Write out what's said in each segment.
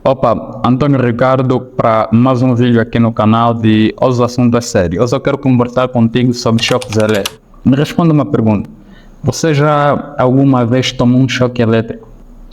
Opa, Antônio Ricardo para mais um vídeo aqui no canal de Hoje o Assunto é Sério. Eu só quero conversar contigo sobre choques elétricos. Me responda uma pergunta. Você já alguma vez tomou um choque elétrico?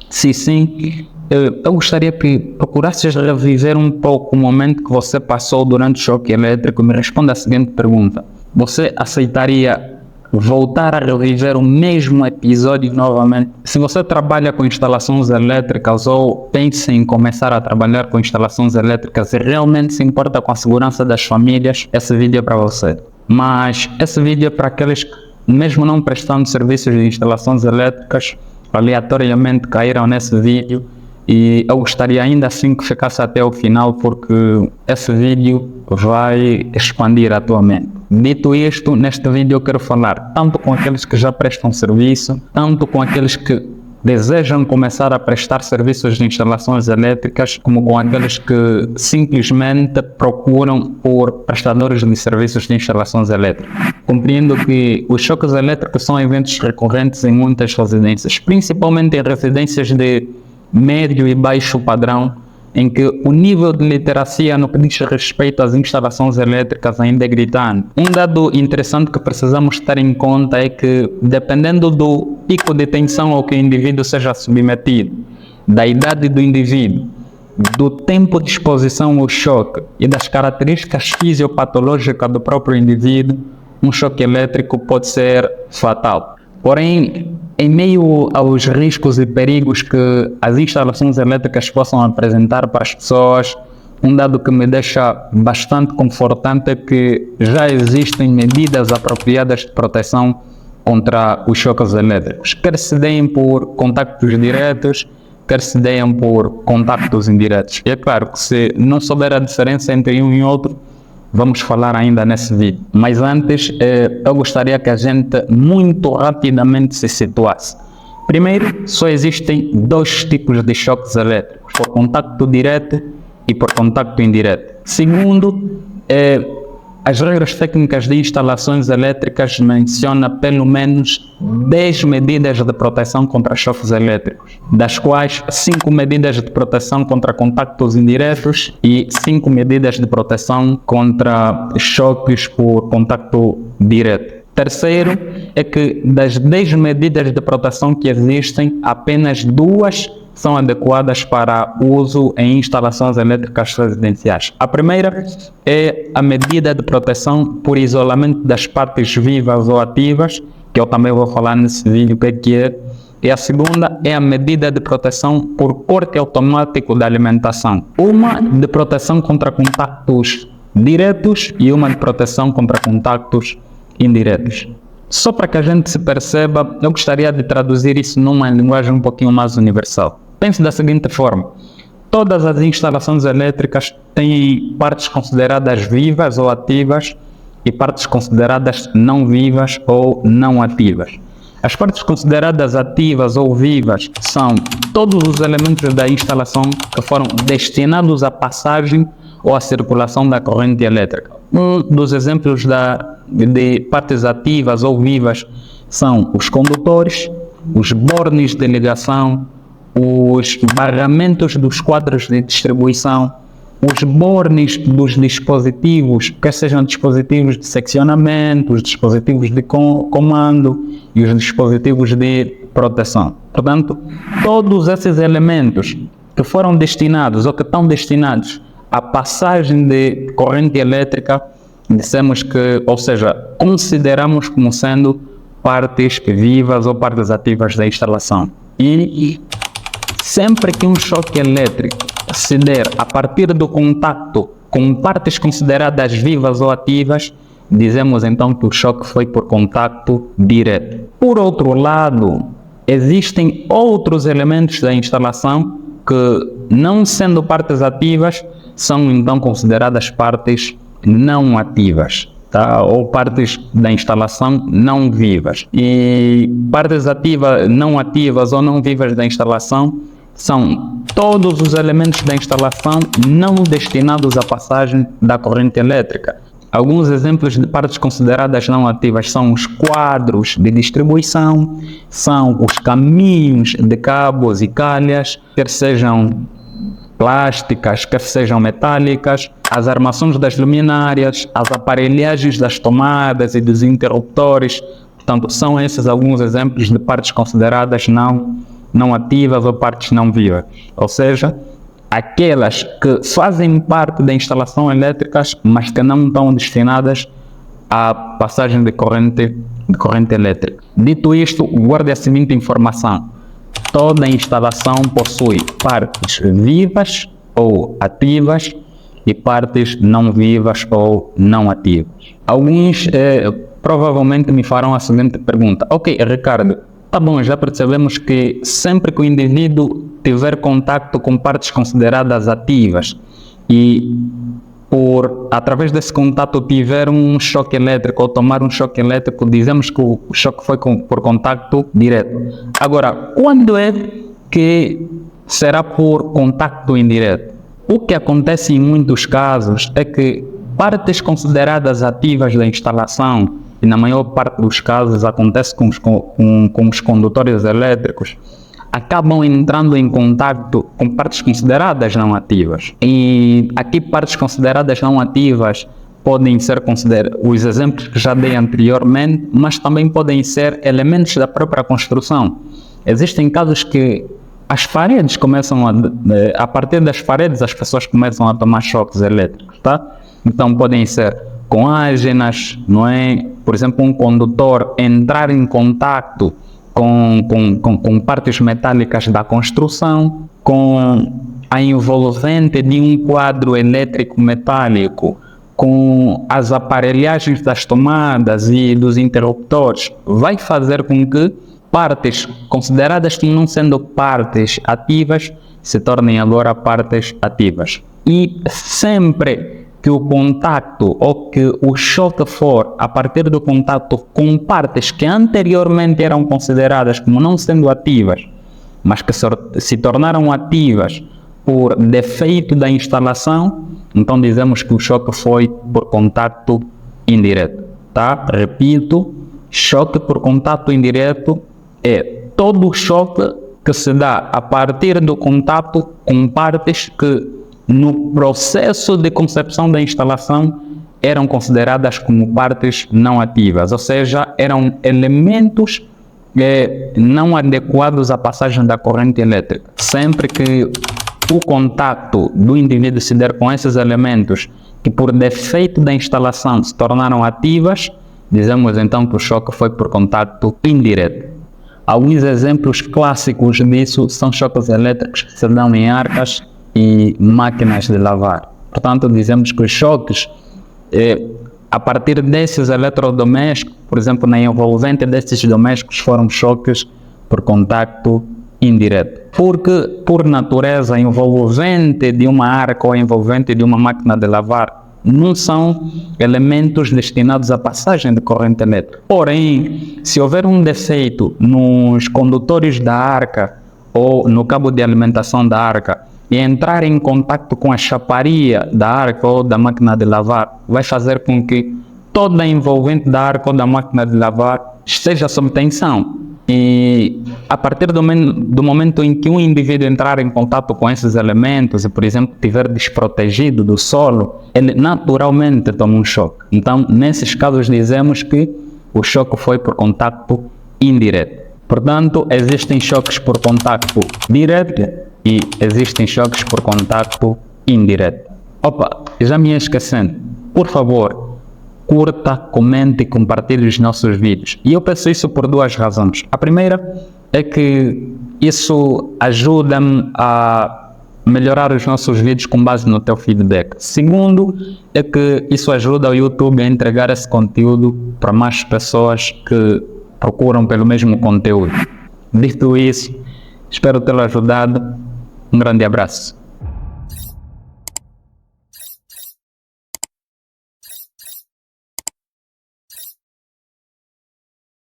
Se sim, eu gostaria que procurasses reviver um pouco o momento que você passou durante o choque elétrico. Me responda a seguinte pergunta. Você aceitaria voltar a reviver o mesmo episódio novamente? Se você trabalha com instalações elétricas ou pensa em começar a trabalhar com instalações elétricas e realmente se importa com a segurança das famílias, esse vídeo é para você. Mas esse vídeo é para aqueles que, mesmo não prestando serviços de instalações elétricas, aleatoriamente caíram nesse vídeo, e eu gostaria ainda assim que ficasse até o final, porque esse vídeo vai expandir a tua mente. Dito isto, neste vídeo eu quero falar tanto com aqueles que já prestam serviço, tanto com aqueles que desejam começar a prestar serviços de instalações elétricas, como com aqueles que simplesmente procuram por prestadores de serviços de instalações elétricas. Compreendo que os choques elétricos são eventos recorrentes em muitas residências, principalmente em residências de médio e baixo padrão, em que o nível de literacia no que diz respeito às instalações elétricas ainda é gritante. Um dado interessante que precisamos ter em conta é que, dependendo do pico de tensão ao que o indivíduo seja submetido, da idade do indivíduo, do tempo de exposição ao choque e das características fisiopatológicas do próprio indivíduo, um choque elétrico pode ser fatal. Porém, em meio aos riscos e perigos que as instalações elétricas possam apresentar para as pessoas, um dado que me deixa bastante confortante é que já existem medidas apropriadas de proteção contra os choques elétricos, quer se deem por contactos diretos, quer se deem por contactos indiretos. E é claro que, se não souber a diferença entre um e outro, vamos falar ainda nesse vídeo. Mas antes, eu gostaria que a gente muito rapidamente se situasse. Primeiro, só existem dois tipos de choques elétricos: por contacto direto e por contacto indireto. Segundo, as regras técnicas de instalações elétricas mencionam pelo menos 10 medidas de proteção contra choques elétricos, das quais 5 medidas de proteção contra contactos indiretos e 5 medidas de proteção contra choques por contacto direto. Terceiro, é que das 10 medidas de proteção que existem, apenas 2 são adequadas para uso em instalações elétricas residenciais. A primeira é a medida de proteção por isolamento das partes vivas ou ativas, que eu também vou falar nesse vídeo o que é. E a segunda é a medida de proteção por corte automático da alimentação. Uma de proteção contra contactos diretos e uma de proteção contra contactos indiretos. Só para que a gente se perceba, eu gostaria de traduzir isso numa linguagem um pouquinho mais universal. Pense da seguinte forma: todas as instalações elétricas têm partes consideradas vivas ou ativas e partes consideradas não vivas ou não ativas. As partes consideradas ativas ou vivas são todos os elementos da instalação que foram destinados à passagem ou à circulação da corrente elétrica. Um dos exemplos de partes ativas ou vivas são os condutores, os bornes de ligação, os barramentos dos quadros de distribuição, os bornes dos dispositivos, quer sejam dispositivos de seccionamento, os dispositivos de comando e os dispositivos de proteção. Portanto, todos esses elementos que foram destinados ou que estão destinados à passagem de corrente elétrica, dissemos que, ou seja, consideramos como sendo partes vivas ou partes ativas da instalação. E sempre que um choque elétrico se der a partir do contacto com partes consideradas vivas ou ativas, dizemos então que o choque foi por contacto direto. Por outro lado, existem outros elementos da instalação que, não sendo partes ativas, são então consideradas partes não ativas, tá? Ou partes da instalação não vivas. E partes ativas, não ativas ou não vivas da instalação são todos os elementos da instalação não destinados à passagem da corrente elétrica. Alguns exemplos de partes consideradas não ativas são os quadros de distribuição, são os caminhos de cabos e calhas, quer sejam plásticas, quer sejam metálicas, as armações das luminárias, as aparelhagens das tomadas e dos interruptores. Portanto, são esses alguns exemplos de partes consideradas não ativas ou partes não vivas. Ou seja, aquelas que fazem parte da instalação elétrica, mas que não estão destinadas à passagem de corrente elétrica. Dito isto, guarde a seguinte informação: toda instalação possui partes vivas ou ativas e partes não vivas ou não ativas. Alguns provavelmente me farão a seguinte pergunta: ok, Ricardo, tá bom, já percebemos que sempre que o indivíduo tiver contato com partes consideradas ativas e através desse contato tiver um choque elétrico ou tomar um choque elétrico, dizemos que o choque foi por contato direto. Agora, quando é que será por contato indireto? O que acontece em muitos casos é que partes consideradas ativas da instalação, e na maior parte dos casos acontece com os condutores elétricos, acabam entrando em contato com partes consideradas não ativas. E aqui partes consideradas não ativas podem ser os exemplos que já dei anteriormente, mas também podem ser elementos da própria construção. Existem casos que as paredes começam a partir das paredes as pessoas começam a tomar choques elétricos, tá? Então podem ser coágenas, não é? Por exemplo, um condutor entrar em contato com partes metálicas da construção, com a envolvente de um quadro elétrico metálico, com as aparelhagens das tomadas e dos interruptores, vai fazer com que partes consideradas não sendo partes ativas se tornem agora partes ativas. E sempre que o contato ou que o choque for a partir do contato com partes que anteriormente eram consideradas como não sendo ativas, mas que se tornaram ativas por defeito da instalação, então dizemos que o choque foi por contato indireto, tá? Repito, choque por contato indireto é todo o choque que se dá a partir do contato com partes que no processo de concepção da instalação eram consideradas como partes não ativas, ou seja, eram elementos não adequados à passagem da corrente elétrica. Sempre que o contato do indivíduo se der com esses elementos que por defeito da instalação se tornaram ativas, dizemos então que o choque foi por contato indireto. Alguns exemplos clássicos disso são choques elétricos que se dão em arcas e máquinas de lavar. Portanto, dizemos que os choques, a partir desses eletrodomésticos, por exemplo, na envolvente desses domésticos, foram choques por contacto indireto. Porque, por natureza, a envolvente de uma arca ou a envolvente de uma máquina de lavar não são elementos destinados à passagem de corrente elétrica. Porém, se houver um defeito nos condutores da arca ou no cabo de alimentação da arca, e entrar em contato com a chaparia da arca ou da máquina de lavar, vai fazer com que toda a envolvente da arca ou da máquina de lavar esteja sob tensão. E a partir do momento em que um indivíduo entrar em contato com esses elementos e, por exemplo, estiver desprotegido do solo, ele naturalmente toma um choque. Então, nesses casos, dizemos que o choque foi por contato indireto. Portanto, existem choques por contato direto e existem choques por contato indireto. Opa, já me ia esquecendo. Por favor, curta, comente e compartilhe os nossos vídeos. E eu peço isso por duas razões. A primeira é que isso ajuda-me a melhorar os nossos vídeos com base no teu feedback. Segundo, é que isso ajuda o YouTube a entregar esse conteúdo para mais pessoas que procuram pelo mesmo conteúdo. Dito isso, espero tê-lo ajudado. Um grande abraço.